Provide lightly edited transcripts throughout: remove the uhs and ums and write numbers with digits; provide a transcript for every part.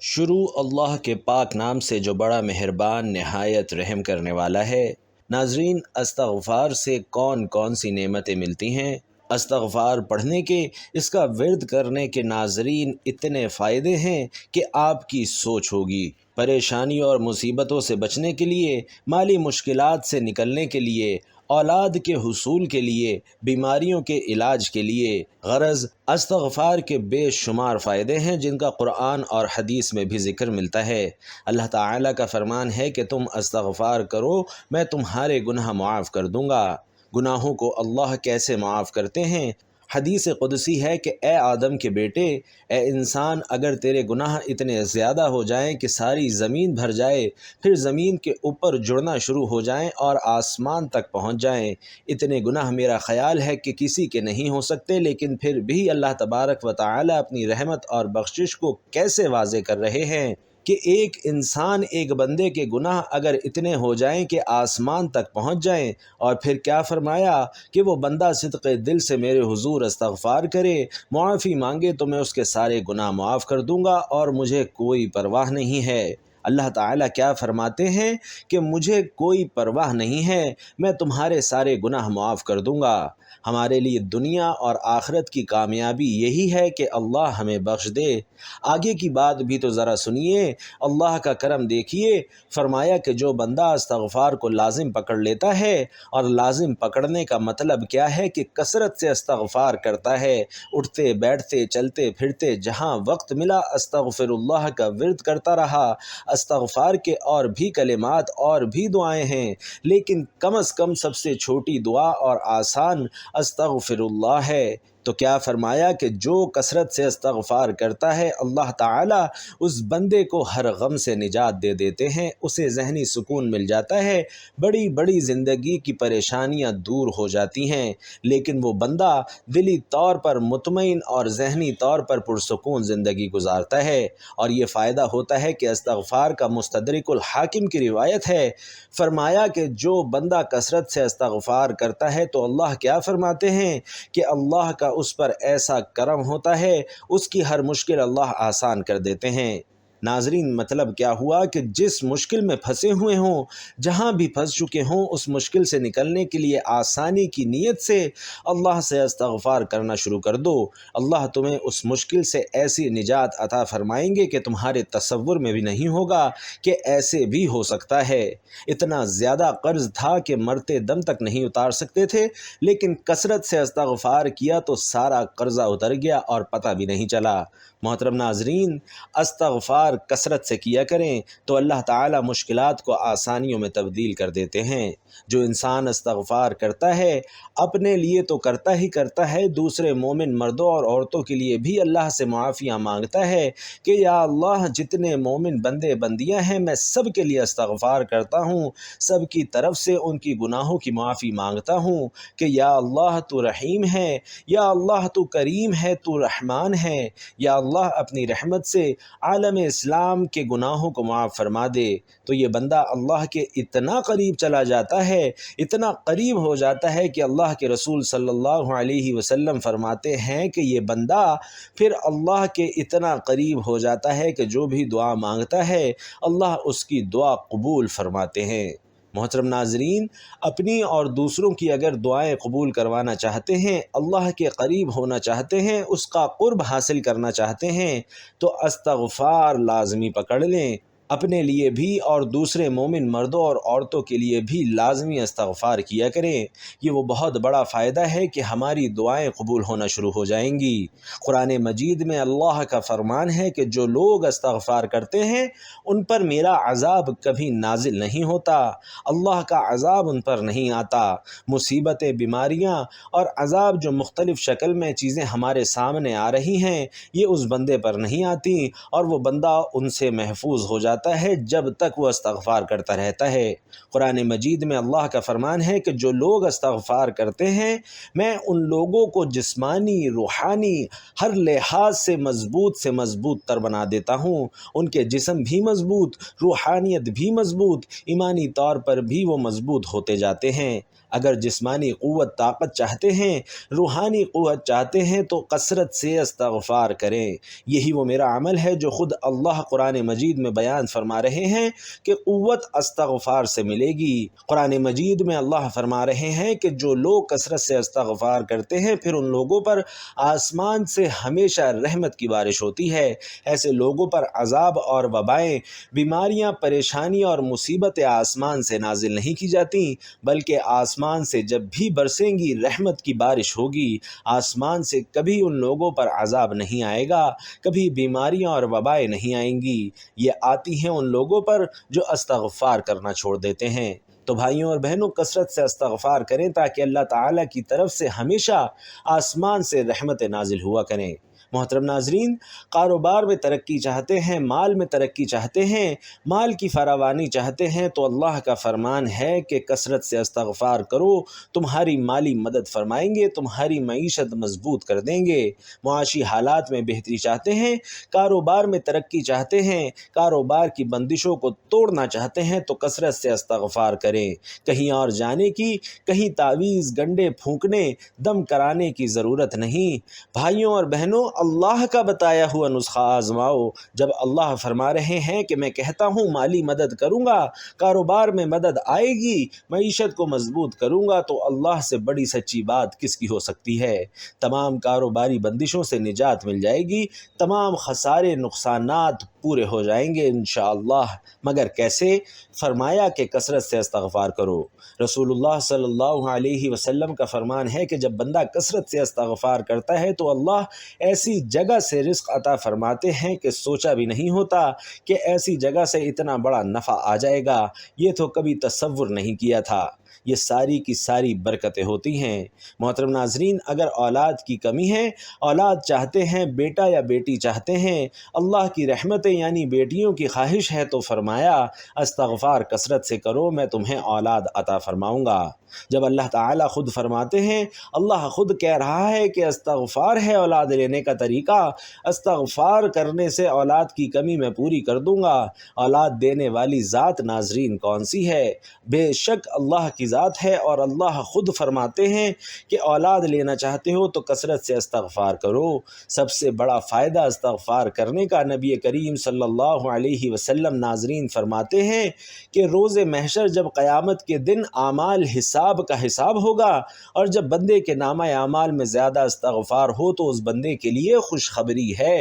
شروع اللہ کے پاک نام سے جو بڑا مہربان نہایت رحم کرنے والا ہے۔ ناظرین، استغفار سے کون کون سی نعمتیں ملتی ہیں؟ استغفار پڑھنے کے، اس کا ورد کرنے کے ناظرین اتنے فائدے ہیں کہ آپ کی سوچ ہوگی۔ پریشانیوں اور مصیبتوں سے بچنے کے لیے، مالی مشکلات سے نکلنے کے لیے، اولاد کے حصول کے لیے، بیماریوں کے علاج کے لیے، غرض استغفار کے بے شمار فائدے ہیں جن کا قرآن اور حدیث میں بھی ذکر ملتا ہے۔ اللہ تعالیٰ کا فرمان ہے کہ تم استغفار کرو، میں تمہارے گناہ معاف کر دوں گا۔ گناہوں کو اللہ کیسے معاف کرتے ہیں؟ حدیث قدسی ہے کہ اے آدم کے بیٹے، اے انسان، اگر تیرے گناہ اتنے زیادہ ہو جائیں کہ ساری زمین بھر جائے، پھر زمین کے اوپر جڑنا شروع ہو جائیں اور آسمان تک پہنچ جائیں، اتنے گناہ میرا خیال ہے کہ کسی کے نہیں ہو سکتے، لیکن پھر بھی اللہ تبارک و تعالی اپنی رحمت اور بخشش کو کیسے واضح کر رہے ہیں کہ ایک انسان، ایک بندے کے گناہ اگر اتنے ہو جائیں کہ آسمان تک پہنچ جائیں، اور پھر کیا فرمایا کہ وہ بندہ صدق دل سے میرے حضور استغفار کرے، معافی مانگے تو میں اس کے سارے گناہ معاف کر دوں گا اور مجھے کوئی پرواہ نہیں ہے۔ اللہ تعالیٰ کیا فرماتے ہیں کہ مجھے کوئی پرواہ نہیں ہے، میں تمہارے سارے گناہ معاف کر دوں گا۔ ہمارے لیے دنیا اور آخرت کی کامیابی یہی ہے کہ اللہ ہمیں بخش دے۔ آگے کی بات بھی تو ذرا سنیے، اللہ کا کرم دیکھیے۔ فرمایا کہ جو بندہ استغفار کو لازم پکڑ لیتا ہے، اور لازم پکڑنے کا مطلب کیا ہے کہ کثرت سے استغفار کرتا ہے، اٹھتے بیٹھتے چلتے پھرتے جہاں وقت ملا استغفر اللہ کا ورد کرتا رہا۔ استغفار کے اور بھی کلمات اور بھی دعائیں ہیں، لیکن کم از کم سب سے چھوٹی دعا اور آسان استغفر اللہ ہے۔ تو کیا فرمایا کہ جو کثرت سے استغفار کرتا ہے، اللہ تعالیٰ اس بندے کو ہر غم سے نجات دے دیتے ہیں، اسے ذہنی سکون مل جاتا ہے، بڑی بڑی زندگی کی پریشانیاں دور ہو جاتی ہیں، لیکن وہ بندہ دلی طور پر مطمئن اور ذہنی طور پر پرسکون زندگی گزارتا ہے۔ اور یہ فائدہ ہوتا ہے کہ استغفار کا مستدرک الحاکم کی روایت ہے، فرمایا کہ جو بندہ کثرت سے استغفار کرتا ہے تو اللہ کیا فرماتے ہیں کہ اللہ کا اس پر ایسا کرم ہوتا ہے، اس کی ہر مشکل اللہ آسان کر دیتے ہیں۔ ناظرین، مطلب کیا ہوا کہ جس مشکل میں پھنسے ہوئے ہوں، جہاں بھی پھنس چکے ہوں، اس مشکل سے نکلنے کے لیے آسانی کی نیت سے اللہ سے استغفار کرنا شروع کر دو۔ اللہ تمہیں اس مشکل سے ایسی نجات عطا فرمائیں گے کہ تمہارے تصور میں بھی نہیں ہوگا کہ ایسے بھی ہو سکتا ہے۔ اتنا زیادہ قرض تھا کہ مرتے دم تک نہیں اتار سکتے تھے، لیکن کثرت سے استغفار کیا تو سارا قرضہ اتر گیا اور پتہ بھی نہیں چلا۔ محترم ناظرین، استغفار کثرت سے کیا کریں تو اللہ تعالیٰ مشکلات کو آسانیوں میں تبدیل کر دیتے ہیں۔ جو انسان استغفار کرتا ہے، اپنے لیے تو کرتا ہی کرتا ہے، دوسرے مومن مردوں اور عورتوں کے لیے بھی اللہ سے معافیاں مانگتا ہے کہ یا اللہ، جتنے مومن بندے بندیاں ہیں میں سب کے لیے استغفار کرتا ہوں، سب کی طرف سے ان کی گناہوں کی معافی مانگتا ہوں کہ یا اللہ تو رحیم ہے، یا اللہ تو کریم ہے، تو رحمان ہے، یا اللہ اپنی رحمت سے عالم اسلام کے گناہوں کو معاف فرما دے۔ تو یہ بندہ اللہ کے اتنا قریب چلا جاتا ہے، اتنا قریب ہو جاتا ہے کہ اللہ کے رسول صلی اللہ علیہ وسلم فرماتے ہیں کہ یہ بندہ پھر اللہ کے اتنا قریب ہو جاتا ہے کہ جو بھی دعا مانگتا ہے اللہ اس کی دعا قبول فرماتے ہیں۔ محترم ناظرین، اپنی اور دوسروں کی اگر دعائیں قبول کروانا چاہتے ہیں، اللہ کے قریب ہونا چاہتے ہیں، اس کا قرب حاصل کرنا چاہتے ہیں، تو استغفار لازمی پکڑ لیں۔ اپنے لیے بھی اور دوسرے مومن مردوں اور عورتوں کے لیے بھی لازمی استغفار کیا کریں۔ یہ وہ بہت بڑا فائدہ ہے کہ ہماری دعائیں قبول ہونا شروع ہو جائیں گی۔ قرآن مجید میں اللہ کا فرمان ہے کہ جو لوگ استغفار کرتے ہیں ان پر میرا عذاب کبھی نازل نہیں ہوتا، اللہ کا عذاب ان پر نہیں آتا۔ مصیبتیں، بیماریاں اور عذاب جو مختلف شکل میں چیزیں ہمارے سامنے آ رہی ہیں، یہ اس بندے پر نہیں آتی، اور وہ بندہ ان سے محفوظ ہو جاتا ہے جب تک وہ استغفار کرتا رہتا ہے۔ قرآن مجید میں اللہ کا فرمان ہے کہ جو لوگ استغفار کرتے ہیں میں ان لوگوں کو جسمانی، روحانی، ہر لحاظ سے مضبوط تر بنا دیتا ہوں۔ ان کے جسم بھی مضبوط، روحانیت بھی مضبوط، ایمانی طور پر بھی وہ مضبوط ہوتے جاتے ہیں۔ اگر جسمانی قوت طاقت چاہتے ہیں، روحانی قوت چاہتے ہیں تو کثرت سے استغفار کریں۔ یہی وہ میرا عمل ہے جو خود اللہ قرآن مجید میں بیان فرما رہے ہیں کہ قوت استغفار سے ملے گی۔ قرآن مجید میں اللہ فرما رہے ہیں کہ جو لوگ کثرت سے استغفار کرتے ہیں پھر ان لوگوں پر آسمان سے ہمیشہ رحمت کی بارش ہوتی ہے۔ ایسے لوگوں پر عذاب اور وبائیں، بیماریاں، پریشانی اور مصیبتیں آسمان سے نازل نہیں کی جاتی، بلکہ آسمان سے جب بھی برسیں گی رحمت کی بارش ہوگی۔ آسمان سے کبھی ان لوگوں پر عذاب نہیں آئے گا، کبھی بیماریاں اور وبائیں نہیں آئیں گی۔ یہ آتی ہیں ان لوگوں پر جو استغفار کرنا چھوڑ دیتے ہیں۔ تو بھائیوں اور بہنوں، کثرت سے استغفار کریں تاکہ اللہ تعالیٰ کی طرف سے ہمیشہ آسمان سے رحمتیں نازل ہوا کریں۔ محترم ناظرین، کاروبار میں ترقی چاہتے ہیں، مال میں ترقی چاہتے ہیں، مال کی فراوانی چاہتے ہیں تو اللہ کا فرمان ہے کہ کثرت سے استغفار کرو، تمہاری مالی مدد فرمائیں گے، تمہاری معیشت مضبوط کر دیں گے۔ معاشی حالات میں بہتری چاہتے ہیں، کاروبار میں ترقی چاہتے ہیں، کاروبار کی بندشوں کو توڑنا چاہتے ہیں تو کثرت سے استغفار کریں۔ کہیں اور جانے کی، کہیں تعویذ گنڈے پھونکنے، دم کرانے کی ضرورت نہیں۔ بھائیوں اور بہنوں، اللہ کا بتایا ہوا نسخہ آزماؤ۔ جب اللہ فرما رہے ہیں کہ میں کہتا ہوں مالی مدد کروں گا، کاروبار میں مدد آئے گی، معیشت کو مضبوط کروں گا، تو اللہ سے بڑی سچی بات کس کی ہو سکتی ہے؟ تمام کاروباری بندشوں سے نجات مل جائے گی، تمام خسارے نقصانات پورے ہو جائیں گے انشاءاللہ۔ مگر کیسے؟ فرمایا کہ کثرت سے استغفار کرو۔ رسول اللہ صلی اللہ علیہ وسلم کا فرمان ہے کہ جب بندہ کثرت سے استغفار کرتا ہے تو اللہ ایسی جگہ سے رزق عطا فرماتے ہیں کہ سوچا بھی نہیں ہوتا کہ ایسی جگہ سے اتنا بڑا نفع آ جائے گا، یہ تو کبھی تصور نہیں کیا تھا۔ یہ ساری کی ساری برکتیں ہوتی ہیں۔ محترم ناظرین، اگر اولاد کی کمی ہے، اولاد چاہتے ہیں، بیٹا یا بیٹی چاہتے ہیں، اللہ کی رحمتیں یعنی بیٹیوں کی خواہش ہے تو فرمایا استغفار کثرت سے کرو، میں تمہیں اولاد عطا فرماؤں گا۔ جب اللہ تعالیٰ خود فرماتے ہیں، اللہ خود کہہ رہا ہے کہ استغفار ہے اولاد لینے کا طریقہ، استغفار کرنے سے اولاد کی کمی میں پوری کر دوں گا۔ اولاد دینے والی ذات ناظرین کون سی ہے؟ بے شک اللہ کی ذات ہے، اور اللہ خود فرماتے ہیں کہ اولاد لینا چاہتے ہو تو کثرت سے استغفار کرو۔ سب سے بڑا فائدہ استغفار کرنے کا نبی کریم صلی اللہ علیہ وسلم ناظرین فرماتے ہیں کہ روز محشر جب قیامت کے دن اعمال حساب کا حساب ہوگا، اور جب بندے کے نامہ اعمال میں زیادہ استغفار ہو تو اس بندے کے لیے خوشخبری ہے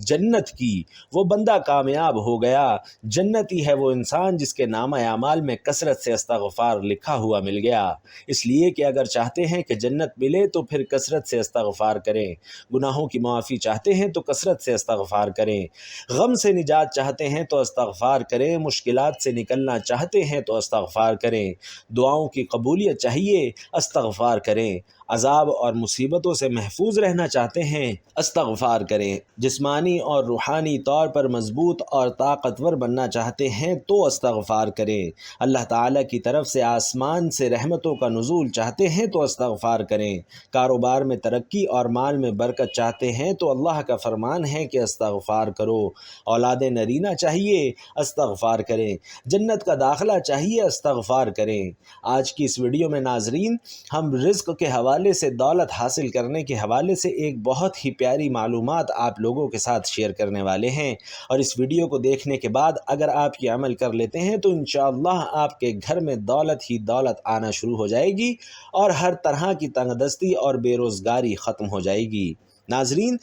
جنت کی، وہ بندہ کامیاب ہو گیا۔ جنتی ہے وہ انسان جس کے نامہ اعمال میں کثرت سے استغفار لکھا ہوا مل گیا۔ اس لیے کہ اگر چاہتے ہیں کہ جنت ملے تو پھر کثرت سے استغفار کریں، گناہوں کی معافی چاہتے ہیں تو کثرت سے استغفار کریں، غم سے نجات چاہتے ہیں تو استغفار کریں، مشکلات سے نکلنا چاہتے ہیں تو استغفار کریں، دعاؤں کی قبولیت چاہیے، استغفار کریں، عذاب اور مصیبتوں سے محفوظ رہنا چاہتے ہیں، استغفار کریں، جسمانی اور روحانی طور پر مضبوط اور طاقتور بننا چاہتے ہیں تو استغفار کریں، اللہ تعالیٰ کی طرف سے آسمان سے رحمتوں کا نزول چاہتے ہیں تو استغفار کریں، کاروبار میں ترقی اور مال میں برکت چاہتے ہیں تو اللہ کا فرمان ہے کہ استغفار کرو، اولاد نرینہ چاہیے، استغفار کریں، جنت کا داخلہ چاہیے، استغفار کریں۔ آج کی اس ویڈیو میں ناظرین ہم رزق کے حوالے سے، دولت حاصل کرنے کے حوالے سے ایک بہت ہی پیاری معلومات آپ لوگوں کے ساتھ شیئر کرنے والے ہیں، اور اس ویڈیو کو دیکھنے کے بعد اگر آپ یہ عمل کر لیتے ہیں تو انشاءاللہ آپ کے گھر میں دولت ہی دولت آنا شروع ہو جائے گی، اور ہر طرح کی تنگ دستی اور بے روزگاری ختم ہو جائے گی۔ ناظرین،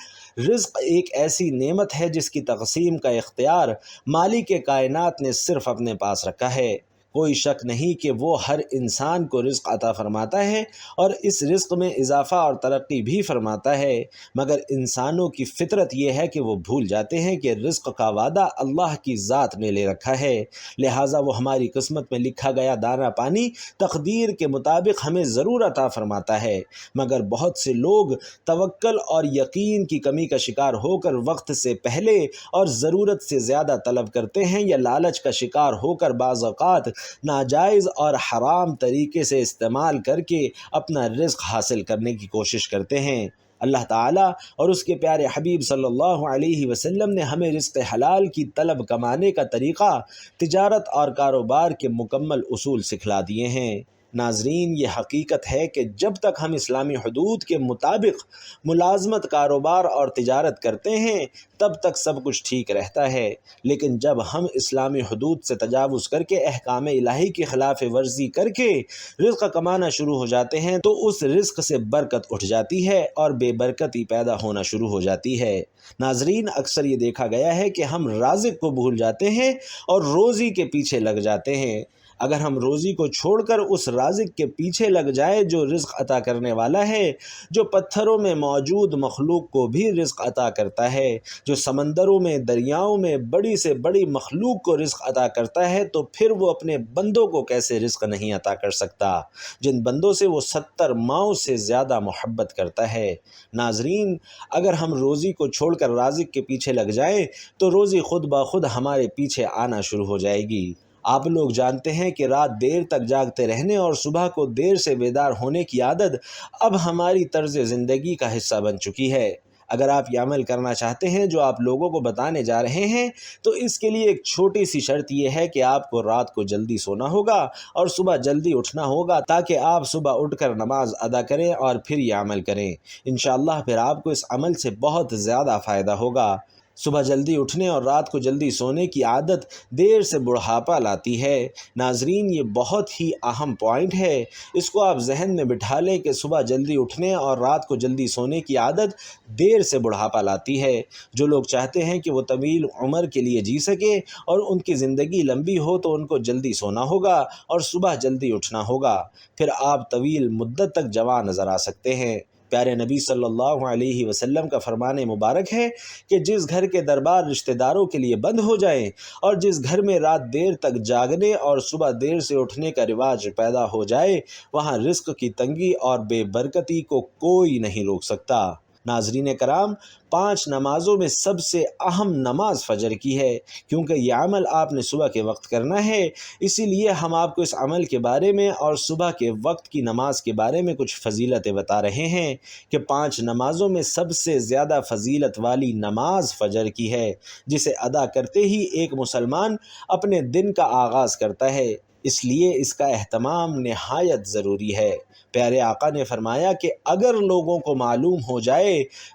رزق ایک ایسی نعمت ہے جس کی تقسیم کا اختیار مالک کائنات نے صرف اپنے پاس رکھا ہے۔ کوئی شک نہیں کہ وہ ہر انسان کو رزق عطا فرماتا ہے اور اس رزق میں اضافہ اور ترقی بھی فرماتا ہے، مگر انسانوں کی فطرت یہ ہے کہ وہ بھول جاتے ہیں کہ رزق کا وعدہ اللہ کی ذات نے لے رکھا ہے، لہٰذا وہ ہماری قسمت میں لکھا گیا دانہ پانی تقدیر کے مطابق ہمیں ضرور عطا فرماتا ہے، مگر بہت سے لوگ توکل اور یقین کی کمی کا شکار ہو کر وقت سے پہلے اور ضرورت سے زیادہ طلب کرتے ہیں، یا لالچ کا شکار ہو کر بعض اوقات ناجائز اور حرام طریقے سے استعمال کر کے اپنا رزق حاصل کرنے کی کوشش کرتے ہیں۔ اللہ تعالیٰ اور اس کے پیارے حبیب صلی اللہ علیہ وسلم نے ہمیں رزق حلال کی طلب کمانے کا طریقہ، تجارت اور کاروبار کے مکمل اصول سکھلا دیے ہیں۔ ناظرین، یہ حقیقت ہے کہ جب تک ہم اسلامی حدود کے مطابق ملازمت، کاروبار اور تجارت کرتے ہیں تب تک سب کچھ ٹھیک رہتا ہے، لیکن جب ہم اسلامی حدود سے تجاوز کر کے احکام الہی کی خلاف ورزی کر کے رزق کمانا شروع ہو جاتے ہیں تو اس رزق سے برکت اٹھ جاتی ہے اور بے برکتی پیدا ہونا شروع ہو جاتی ہے۔ ناظرین، اکثر یہ دیکھا گیا ہے کہ ہم رازق کو بھول جاتے ہیں اور روزی کے پیچھے لگ جاتے ہیں۔ اگر ہم روزی کو چھوڑ کر اس رازق کے پیچھے لگ جائے جو رزق عطا کرنے والا ہے، جو پتھروں میں موجود مخلوق کو بھی رزق عطا کرتا ہے، جو سمندروں میں، دریاؤں میں بڑی سے بڑی مخلوق کو رزق عطا کرتا ہے، تو پھر وہ اپنے بندوں کو کیسے رزق نہیں عطا کر سکتا، جن بندوں سے وہ 70 ماؤں سے زیادہ محبت کرتا ہے۔ ناظرین، اگر ہم روزی کو چھوڑ کر رازق کے پیچھے لگ جائیں تو روزی خود بخود ہمارے پیچھے آنا شروع ہو جائے گی۔ آپ لوگ جانتے ہیں کہ رات دیر تک جاگتے رہنے اور صبح کو دیر سے بیدار ہونے کی عادت اب ہماری طرز زندگی کا حصہ بن چکی ہے۔ اگر آپ یہ عمل کرنا چاہتے ہیں جو آپ لوگوں کو بتانے جا رہے ہیں تو اس کے لیے ایک چھوٹی سی شرط یہ ہے کہ آپ کو رات کو جلدی سونا ہوگا اور صبح جلدی اٹھنا ہوگا تاکہ آپ صبح اٹھ کر نماز ادا کریں اور پھر یہ عمل کریں۔ انشاءاللہ پھر آپ کو اس عمل سے بہت زیادہ فائدہ ہوگا۔ صبح جلدی اٹھنے اور رات کو جلدی سونے کی عادت دیر سے بڑھاپا لاتی ہے۔ ناظرین، یہ بہت ہی اہم پوائنٹ ہے، اس کو آپ ذہن میں بٹھا لیں کہ صبح جلدی اٹھنے اور رات کو جلدی سونے کی عادت دیر سے بڑھاپا لاتی ہے۔ جو لوگ چاہتے ہیں کہ وہ طویل عمر کے لیے جی سکیں اور ان کی زندگی لمبی ہو تو ان کو جلدی سونا ہوگا اور صبح جلدی اٹھنا ہوگا، پھر آپ طویل مدت تک جوان نظر آ سکتے ہیں۔ پیارے نبی صلی اللہ علیہ وسلم کا فرمان مبارک ہے کہ جس گھر کے دربار رشتہ داروں کے لیے بند ہو جائیں اور جس گھر میں رات دیر تک جاگنے اور صبح دیر سے اٹھنے کا رواج پیدا ہو جائے وہاں رزق کی تنگی اور بے برکتی کو کوئی نہیں روک سکتا۔ ناظرین کرام، 5 نمازوں میں سب سے اہم نماز فجر کی ہے، کیونکہ یہ عمل آپ نے صبح کے وقت کرنا ہے۔ اسی لیے ہم آپ کو اس عمل کے بارے میں اور صبح کے وقت کی نماز کے بارے میں کچھ فضیلتیں بتا رہے ہیں کہ 5 نمازوں میں سب سے زیادہ فضیلت والی نماز فجر کی ہے، جسے ادا کرتے ہی ایک مسلمان اپنے دن کا آغاز کرتا ہے، اس لیے اس کا اہتمام نہایت ضروری ہے۔ پیارے آقا نے فرمایا کہ اگر لوگوں کو معلوم ہو جائے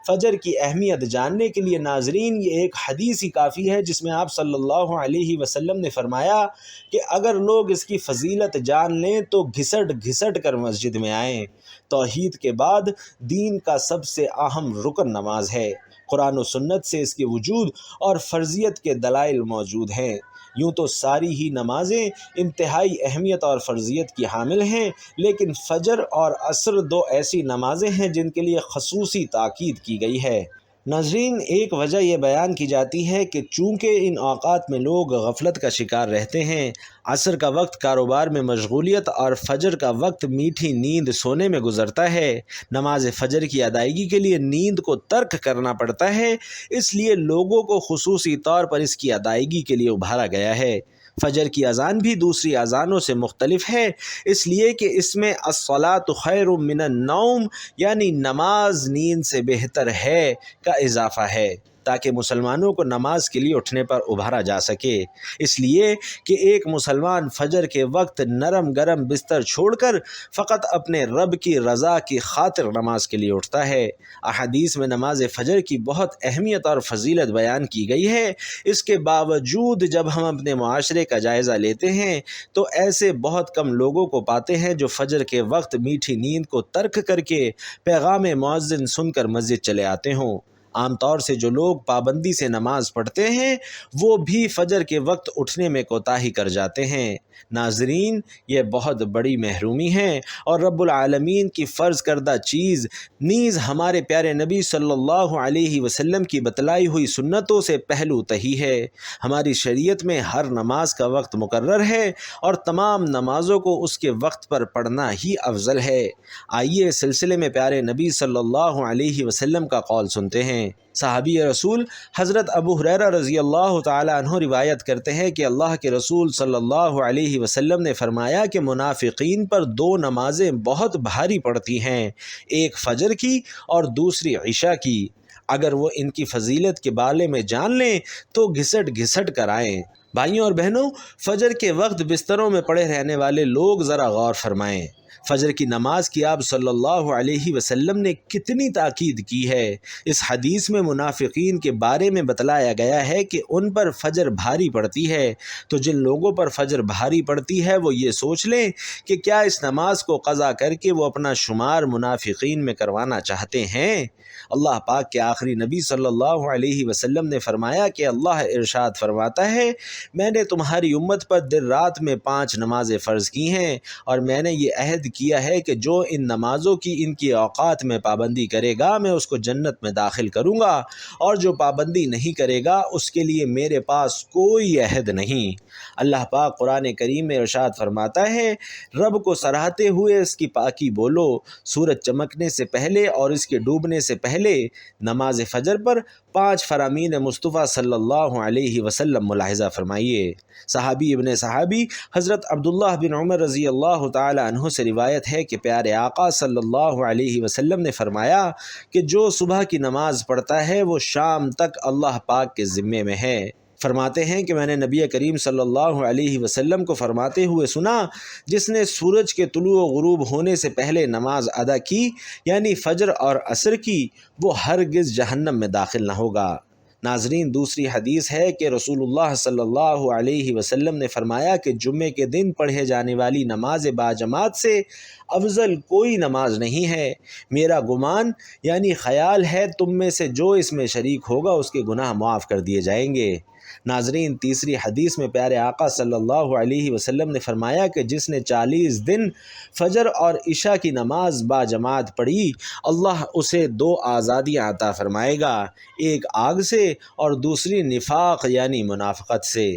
فجر کی اہمیت جاننے کے لیے، ناظرین یہ ایک حدیث ہی کافی ہے جس میں آپ صلی اللہ علیہ وسلم نے فرمایا کہ اگر لوگ اس کی فضیلت جان لیں تو گھسٹ گھسٹ کر مسجد میں آئیں۔ توحید کے بعد دین کا سب سے اہم رکن نماز ہے۔ قرآن و سنت سے اس کے وجود اور فرضیت کے دلائل موجود ہیں۔ یوں تو ساری ہی نمازیں انتہائی اہمیت اور فرضیت کی حامل ہیں، لیکن فجر اور عصر 2 ایسی نمازیں ہیں جن کے لیے خصوصی تاکید کی گئی ہے۔ ناظرین، ایک وجہ یہ بیان کی جاتی ہے کہ چونکہ ان اوقات میں لوگ غفلت کا شکار رہتے ہیں، عصر کا وقت کاروبار میں مشغولیت اور فجر کا وقت میٹھی نیند سونے میں گزرتا ہے، نماز فجر کی ادائیگی کے لیے نیند کو ترک کرنا پڑتا ہے، اس لیے لوگوں کو خصوصی طور پر اس کی ادائیگی کے لیے ابھارا گیا ہے۔ فجر کی اذان بھی دوسری اذانوں سے مختلف ہے، اس لیے کہ اس میں الصلاۃ خیر من النوم یعنی نماز نیند سے بہتر ہے کا اضافہ ہے، تاکہ مسلمانوں کو نماز کے لیے اٹھنے پر ابھارا جا سکے، اس لیے کہ ایک مسلمان فجر کے وقت نرم گرم بستر چھوڑ کر فقط اپنے رب کی رضا کی خاطر نماز کے لیے اٹھتا ہے۔ احادیث میں نماز فجر کی بہت اہمیت اور فضیلت بیان کی گئی ہے، اس کے باوجود جب ہم اپنے معاشرے کا جائزہ لیتے ہیں تو ایسے بہت کم لوگوں کو پاتے ہیں جو فجر کے وقت میٹھی نیند کو ترک کر کے پیغام مؤذن سن کر مسجد چلے آتے ہوں۔ عام طور سے جو لوگ پابندی سے نماز پڑھتے ہیں وہ بھی فجر کے وقت اٹھنے میں کوتاہی کر جاتے ہیں۔ ناظرین، یہ بہت بڑی محرومی ہے اور رب العالمین کی فرض کردہ چیز نیز ہمارے پیارے نبی صلی اللہ علیہ وسلم کی بتلائی ہوئی سنتوں سے پہلو تہی ہے۔ ہماری شریعت میں ہر نماز کا وقت مقرر ہے اور تمام نمازوں کو اس کے وقت پر پڑھنا ہی افضل ہے۔ آئیے اس سلسلے میں پیارے نبی صلی اللہ علیہ وسلم کا قول سنتے ہیں۔ صحابی رسول حضرت ابو ہریرہ رضی اللہ تعالی عنہ روایت کرتے ہیں کہ اللہ کے رسول صلی اللہ علیہ وسلم نے فرمایا کہ منافقین پر 2 نمازیں بہت بھاری پڑتی ہیں، ایک فجر کی اور دوسری عشاء کی۔ اگر وہ ان کی فضیلت کے بارے میں جان لیں تو گھسٹ گھسٹ کر آئیں۔ بھائیوں اور بہنوں، فجر کے وقت بستروں میں پڑے رہنے والے لوگ ذرا غور فرمائیں۔ فجر کی نماز کی آپ صلی اللہ علیہ وسلم نے کتنی تاکید کی ہے۔ اس حدیث میں منافقین کے بارے میں بتلایا گیا ہے کہ ان پر فجر بھاری پڑتی ہے، تو جن لوگوں پر فجر بھاری پڑتی ہے وہ یہ سوچ لیں کہ کیا اس نماز کو قضا کر کے وہ اپنا شمار منافقین میں کروانا چاہتے ہیں۔ اللہ پاک کے آخری نبی صلی اللہ علیہ وسلم نے فرمایا کہ اللہ ارشاد فرماتا ہے، میں نے تمہاری امت پر دن رات میں 5 نمازیں فرض کی ہیں، اور میں نے یہ عہد کیا ہے کہ جو ان نمازوں کی ان کی اوقات میں پابندی کرے گا میں اس کو جنت میں داخل کروں گا، اور جو پابندی نہیں کرے گا اس کے لیے میرے پاس کوئی عہد نہیں۔ اللہ پاک قرآن کریم میں ارشاد فرماتا ہے، رب کو سراہتے ہوئے اس کی پاکی بولو، سورج چمکنے سے پہلے اور اس کے ڈوبنے سے پہلے نماز فجر پر 5 فرامین مصطفیٰ صلی اللہ علیہ وسلم ملاحظہ فرمائیے۔ صحابی ابن صحابی حضرت عبداللہ بن عمر رضی اللہ تعالی عنہ سے روایت ہے کہ پیارے آقا صلی اللہ علیہ وسلم نے فرمایا کہ جو صبح کی نماز پڑھتا ہے وہ شام تک اللہ پاک کے ذمے میں ہے۔ فرماتے ہیں کہ میں نے نبی کریم صلی اللہ علیہ وسلم کو فرماتے ہوئے سنا، جس نے سورج کے طلوع و غروب ہونے سے پہلے نماز ادا کی، یعنی فجر اور عصر کی، وہ ہرگز جہنم میں داخل نہ ہوگا۔ ناظرین، دوسری حدیث ہے کہ رسول اللہ صلی اللہ علیہ وسلم نے فرمایا کہ جمعے کے دن پڑھے جانے والی نماز باجماعت سے افضل کوئی نماز نہیں ہے۔ میرا گمان یعنی خیال ہے تم میں سے جو اس میں شریک ہوگا اس کے گناہ معاف کر دیے جائیں گے۔ ناظرین، تیسری حدیث میں پیارے آقا صلی اللہ علیہ وسلم نے فرمایا کہ جس نے 40 دن فجر اور عشاء کی نماز با جماعت پڑھی، اللہ اسے 2 آزادیاں عطا فرمائے گا، ایک آگ سے اور دوسری نفاق یعنی منافقت سے۔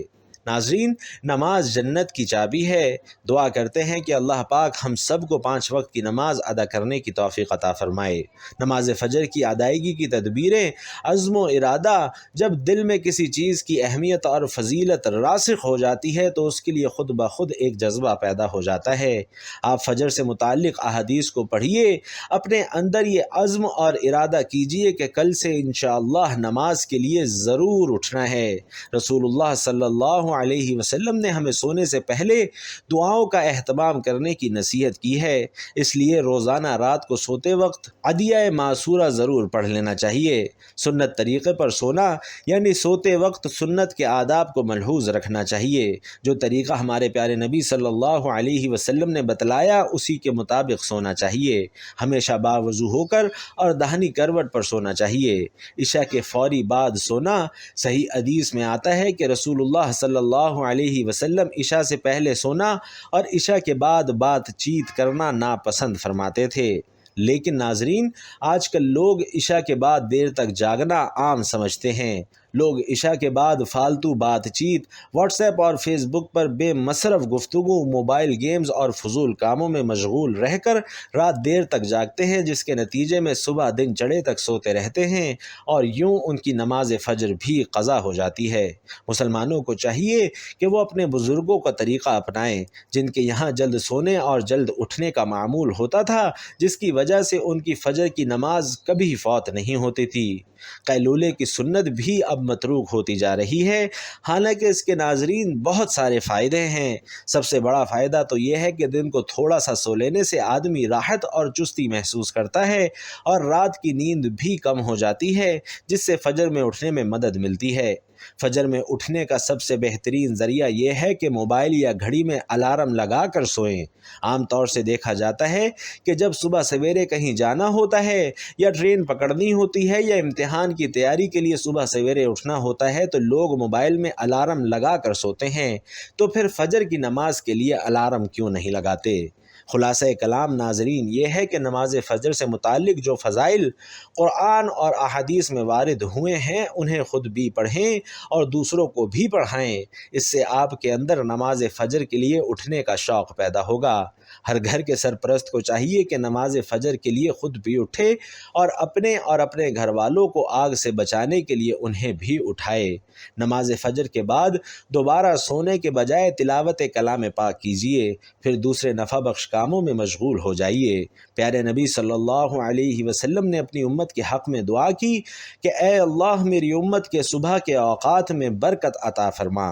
ناظرین، نماز جنت کی چابی ہے۔ دعا کرتے ہیں کہ اللہ پاک ہم سب کو 5 وقت کی نماز ادا کرنے کی توفیق عطا فرمائے۔ نماز فجر کی ادائیگی کی تدبیریں، عزم و ارادہ۔ جب دل میں کسی چیز کی اہمیت اور فضیلت راسخ ہو جاتی ہے تو اس کے لیے خود بخود ایک جذبہ پیدا ہو جاتا ہے۔ آپ فجر سے متعلق احادیث کو پڑھیے، اپنے اندر یہ عزم اور ارادہ کیجیے کہ کل سے انشاءاللہ نماز کے لیے ضرور اٹھنا ہے۔ رسول اللہ صلی اللہ علیہ وسلم نے ہمیں سونے سے پہلے دعاؤں کا اہتمام کرنے کی نصیحت کی ہے، اس لیے روزانہ رات کو سوتے وقت عدیہ معصورہ ضرور پڑھ لینا چاہیے۔ سنت طریقے پر سونا یعنی سوتے وقت سنت کے آداب کو ملحوظ رکھنا چاہیے۔ جو طریقہ ہمارے پیارے نبی صلی اللہ علیہ وسلم نے بتلایا اسی کے مطابق سونا چاہیے۔ ہمیشہ باوضو ہو کر اور داہنی کروٹ پر سونا چاہیے۔ عشاء کے فوری بعد سونا، صحیح حدیث میں آتا ہے کہ رسول اللہ صلی اللہ علیہ وسلم عشاء سے پہلے سونا اور عشاء کے بعد بات چیت کرنا ناپسند فرماتے تھے۔ لیکن ناظرین، آج کل لوگ عشاء کے بعد دیر تک جاگنا عام سمجھتے ہیں۔ لوگ عشاء کے بعد فالتو بات چیت، واٹس ایپ اور فیس بک پر بے مصرف گفتگو، موبائل گیمز اور فضول کاموں میں مشغول رہ کر رات دیر تک جاگتے ہیں، جس کے نتیجے میں صبح دن چڑھے تک سوتے رہتے ہیں، اور یوں ان کی نماز فجر بھی قضا ہو جاتی ہے۔ مسلمانوں کو چاہیے کہ وہ اپنے بزرگوں کا طریقہ اپنائیں، جن کے یہاں جلد سونے اور جلد اٹھنے کا معمول ہوتا تھا، جس کی وجہ سے ان کی فجر کی نماز کبھی فوت نہیں ہوتی تھی۔ قیلولے کی سنت بھی اب متروک ہوتی جا رہی ہے، حالانکہ اس کے ناظرین بہت سارے فائدے ہیں۔ سب سے بڑا فائدہ تو یہ ہے کہ دن کو تھوڑا سا سو لینے سے آدمی راحت اور چستی محسوس کرتا ہے، اور رات کی نیند بھی کم ہو جاتی ہے، جس سے فجر میں اٹھنے میں مدد ملتی ہے۔ فجر میں اٹھنے کا سب سے بہترین ذریعہ یہ ہے کہ موبائل یا گھڑی میں الارم لگا کر سوئیں۔ عام طور سے دیکھا جاتا ہے کہ جب صبح سویرے کہیں جانا ہوتا ہے یا ٹرین پکڑنی ہوتی ہے یا امتحان کی تیاری کے لیے صبح سویرے اٹھنا ہوتا ہے تو لوگ موبائل میں الارم لگا کر سوتے ہیں، تو پھر فجر کی نماز کے لیے الارم کیوں نہیں لگاتے؟ خلاصہ کلام ناظرین یہ ہے کہ نماز فجر سے متعلق جو فضائل قرآن اور احادیث میں وارد ہوئے ہیں انہیں خود بھی پڑھیں اور دوسروں کو بھی پڑھائیں۔ اس سے آپ کے اندر نماز فجر کے لیے اٹھنے کا شوق پیدا ہوگا۔ ہر گھر کے سرپرست کو چاہیے کہ نماز فجر کے لیے خود بھی اٹھے اور اپنے گھر والوں کو آگ سے بچانے کے لیے انہیں بھی اٹھائے۔ نماز فجر کے بعد دوبارہ سونے کے بجائے تلاوت کلام پاک کیجیے، پھر دوسرے نفع بخش کاموں میں مشغول ہو جائیے۔ پیارے نبی صلی اللہ علیہ وسلم نے اپنی امت کے حق میں دعا کی کہ اے اللہ میری امت کے صبح کے اوقات میں برکت عطا فرما،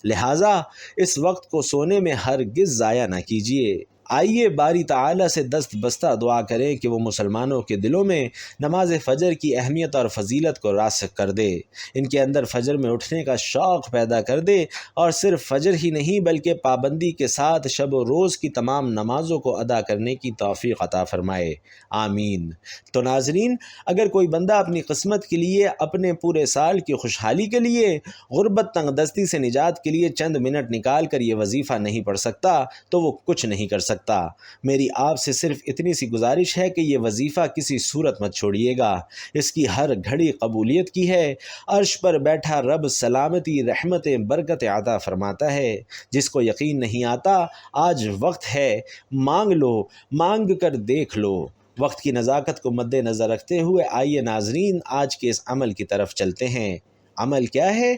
لہٰذا اس وقت کو سونے میں ہرگز ضائع نہ کیجیے۔ آئیے باری تعالیٰ سے دست بستہ دعا کریں کہ وہ مسلمانوں کے دلوں میں نماز فجر کی اہمیت اور فضیلت کو راسخ کر دے، ان کے اندر فجر میں اٹھنے کا شوق پیدا کر دے، اور صرف فجر ہی نہیں بلکہ پابندی کے ساتھ شب و روز کی تمام نمازوں کو ادا کرنے کی توفیق عطا فرمائے، آمین۔ تو ناظرین، اگر کوئی بندہ اپنی قسمت کے لیے، اپنے پورے سال کی خوشحالی کے لیے، غربت تنگ دستی سے نجات کے لیے چند منٹ نکال کر یہ وظیفہ نہیں پڑھ سکتا تو وہ کچھ نہیں کر سکتا۔ میری آپ سے صرف اتنی سی گزارش ہے کہ یہ وظیفہ کسی صورت مت چھوڑیے گا، اس کی ہر گھڑی قبولیت کی ہے۔ عرش پر بیٹھا رب سلامتی، رحمتیں، برکت عطا فرماتا ہے۔ جس کو یقین نہیں آتا، آج وقت ہے، مانگ لو، مانگ کر دیکھ لو۔ وقت کی نزاکت کو مد نظر رکھتے ہوئے آئیے ناظرین آج کے اس عمل کی طرف چلتے ہیں۔ عمل کیا ہے؟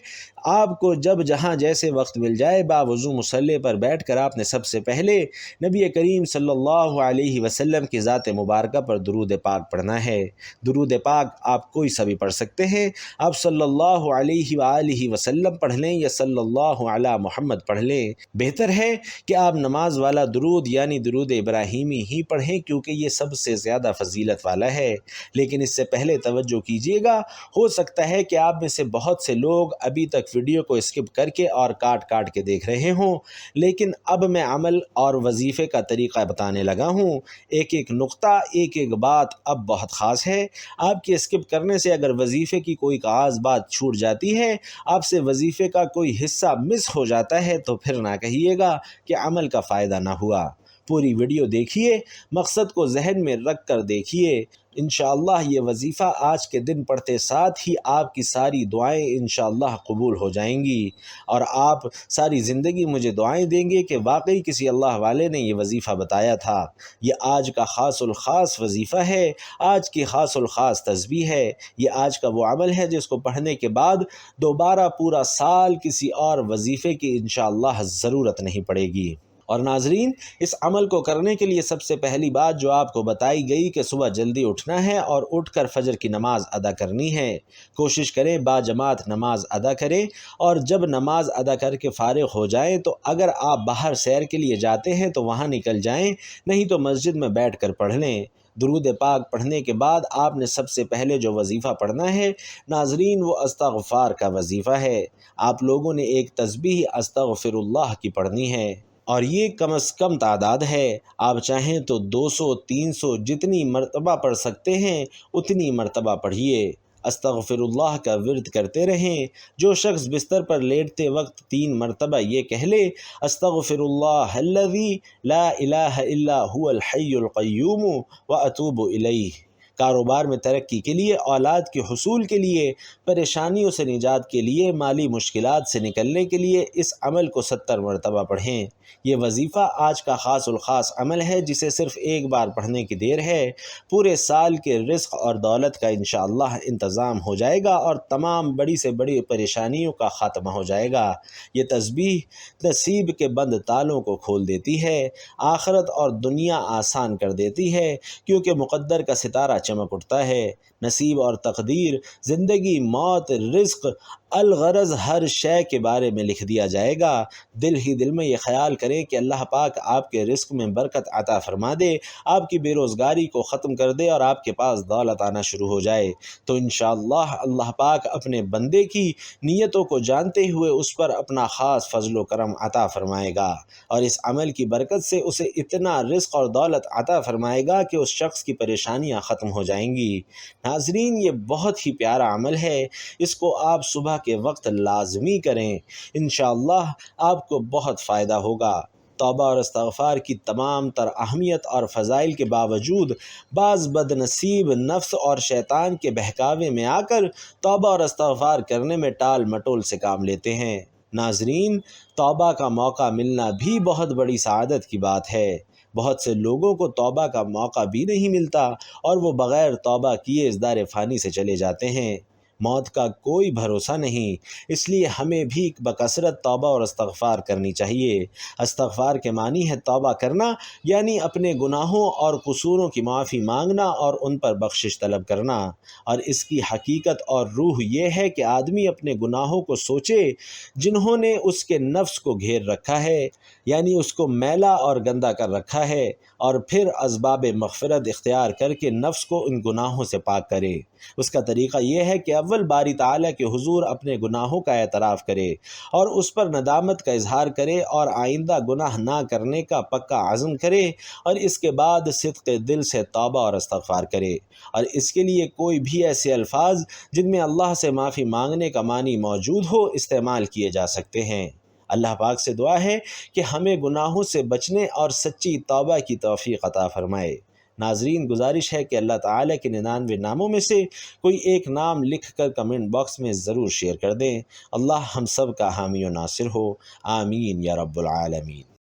آپ کو جب جہاں جیسے وقت مل جائے، باوضو مصلی پر بیٹھ کر آپ نے سب سے پہلے نبی کریم صلی اللہ علیہ وسلم کی ذات مبارکہ پر درود پاک پڑھنا ہے۔ درود پاک آپ کوئی سا بھی پڑھ سکتے ہیں، آپ صلی اللہ علیہ وآلہ وسلم پڑھ لیں یا صلی اللہ علی محمد پڑھ لیں۔ بہتر ہے کہ آپ نماز والا درود یعنی درود ابراہیمی ہی پڑھیں، کیونکہ یہ سب سے زیادہ فضیلت والا ہے۔ لیکن اس سے پہلے توجہ کیجیے گا، ہو سکتا ہے کہ آپ میں سے بہت سے لوگ ابھی تک ویڈیو کو اسکپ کر کے اور کاٹ کے دیکھ رہے ہوں، لیکن اب میں عمل اور وظیفے کا طریقہ بتانے لگا ہوں۔ ایک ایک نقطہ، ایک ایک بات اب بہت خاص ہے۔ آپ کے اسکپ کرنے سے اگر وظیفے کی کوئی خاص بات چھوٹ جاتی ہے، آپ سے وظیفے کا کوئی حصہ مس ہو جاتا ہے، تو پھر نہ کہیے گا کہ عمل کا فائدہ نہ ہوا۔ پوری ویڈیو دیکھیے، مقصد کو ذہن میں رکھ کر دیکھیے۔ انشاءاللہ یہ وظیفہ آج کے دن پڑھتے ساتھ ہی آپ کی ساری دعائیں انشاءاللہ قبول ہو جائیں گی، اور آپ ساری زندگی مجھے دعائیں دیں گے کہ واقعی کسی اللہ والے نے یہ وظیفہ بتایا تھا۔ یہ آج کا خاص الخاص وظیفہ ہے، آج کی خاص الخاص تسبیح ہے۔ یہ آج کا وہ عمل ہے جس کو پڑھنے کے بعد دوبارہ پورا سال کسی اور وظیفے کی انشاءاللہ ضرورت نہیں پڑے گی۔ اور ناظرین، اس عمل کو کرنے کے لیے سب سے پہلی بات جو آپ کو بتائی گئی کہ صبح جلدی اٹھنا ہے اور اٹھ کر فجر کی نماز ادا کرنی ہے۔ کوشش کریں باجماعت نماز ادا کریں، اور جب نماز ادا کر کے فارغ ہو جائیں تو اگر آپ باہر سیر کے لیے جاتے ہیں تو وہاں نکل جائیں، نہیں تو مسجد میں بیٹھ کر پڑھ لیں۔ درود پاک پڑھنے کے بعد آپ نے سب سے پہلے جو وظیفہ پڑھنا ہے ناظرین، وہ استغفار کا وظیفہ ہے۔ آپ لوگوں نے ایک تسبیح استغفر اللہ کی پڑھنی ہے، اور یہ کم از کم تعداد ہے۔ آپ چاہیں تو 200 300 جتنی مرتبہ پڑھ سکتے ہیں اتنی مرتبہ پڑھیے۔ استغفر اللہ کا ورد کرتے رہیں۔ جو شخص بستر پر لیٹتے وقت 3 مرتبہ یہ کہہ لے، استغفر اللہ الذی لا الہ الا هو الحی القیوم واتوب الیہ، کاروبار میں ترقی کے لیے، اولاد کے حصول کے لیے، پریشانیوں سے نجات کے لیے، مالی مشکلات سے نکلنے کے لیے اس عمل کو 70 مرتبہ پڑھیں۔ یہ وظیفہ آج کا خاص الخاص عمل ہے جسے صرف ایک بار پڑھنے کی دیر ہے۔ پورے سال کے رزق اور دولت کا انشاءاللہ انتظام ہو جائے گا، اور تمام بڑی سے بڑی پریشانیوں کا خاتمہ ہو جائے گا۔ یہ تسبیح نصیب کے بند تالوں کو کھول دیتی ہے، آخرت اور دنیا آسان کر دیتی ہے، کیونکہ مقدر کا ستارہ چمک اٹھتا ہے۔ نصیب اور تقدیر، زندگی، موت، رزق، الغرض ہر شے کے بارے میں لکھ دیا جائے گا۔ دل ہی دل میں یہ خیال کریں کہ اللہ پاک آپ کے رزق میں برکت عطا فرما دے، آپ کی بے روزگاری کو ختم کر دے اور آپ کے پاس دولت آنا شروع ہو جائے، تو انشاءاللہ اللہ پاک اپنے بندے کی نیتوں کو جانتے ہوئے اس پر اپنا خاص فضل و کرم عطا فرمائے گا، اور اس عمل کی برکت سے اسے اتنا رزق اور دولت عطا فرمائے گا کہ اس شخص کی پریشانیاں ختم ہو جائیں گی۔ ناظرین، یہ بہت ہی پیارا عمل ہے، اس کو آپ صبح کے وقت لازمی کریں، انشاءاللہ آپ کو بہت فائدہ ہوگا۔ توبہ اور استغفار کی تمام تر اہمیت اور فضائل کے باوجود بعض بد نصیب نفس اور شیطان کے بہکاوے میں آ کر توبہ اور استغفار کرنے میں ٹال مٹول سے کام لیتے ہیں۔ ناظرین، توبہ کا موقع ملنا بھی بہت بڑی سعادت کی بات ہے۔ بہت سے لوگوں کو توبہ کا موقع بھی نہیں ملتا، اور وہ بغیر توبہ کیے اس دار فانی سے چلے جاتے ہیں۔ موت کا کوئی بھروسہ نہیں، اس لیے ہمیں بھی بکثرت توبہ اور استغفار کرنی چاہیے۔ استغفار کے معنی ہے توبہ کرنا، یعنی اپنے گناہوں اور قصوروں کی معافی مانگنا اور ان پر بخشش طلب کرنا۔ اور اس کی حقیقت اور روح یہ ہے کہ آدمی اپنے گناہوں کو سوچے جنہوں نے اس کے نفس کو گھیر رکھا ہے، یعنی اس کو میلا اور گندا کر رکھا ہے، اور پھر اسباب مغفرت اختیار کر کے نفس کو ان گناہوں سے پاک کرے۔ اس کا طریقہ یہ ہے کہ اول باری تعالیٰ کے حضور اپنے گناہوں کا اعتراف کرے اور اس پر ندامت کا اظہار کرے اور آئندہ گناہ نہ کرنے کا پکا عزم کرے، اور اس کے بعد صدق دل سے توبہ اور استغفار کرے۔ اور اس کے لیے کوئی بھی ایسے الفاظ جن میں اللہ سے معافی مانگنے کا معنی موجود ہو استعمال کیے جا سکتے ہیں۔ اللہ پاک سے دعا ہے کہ ہمیں گناہوں سے بچنے اور سچی توبہ کی توفیق عطا فرمائے۔ ناظرین، گزارش ہے کہ اللہ تعالیٰ کے 99 ناموں میں سے کوئی ایک نام لکھ کر کمنٹ باکس میں ضرور شیئر کر دیں۔ اللہ ہم سب کا حامی و ناصر ہو، آمین یا رب العالمین۔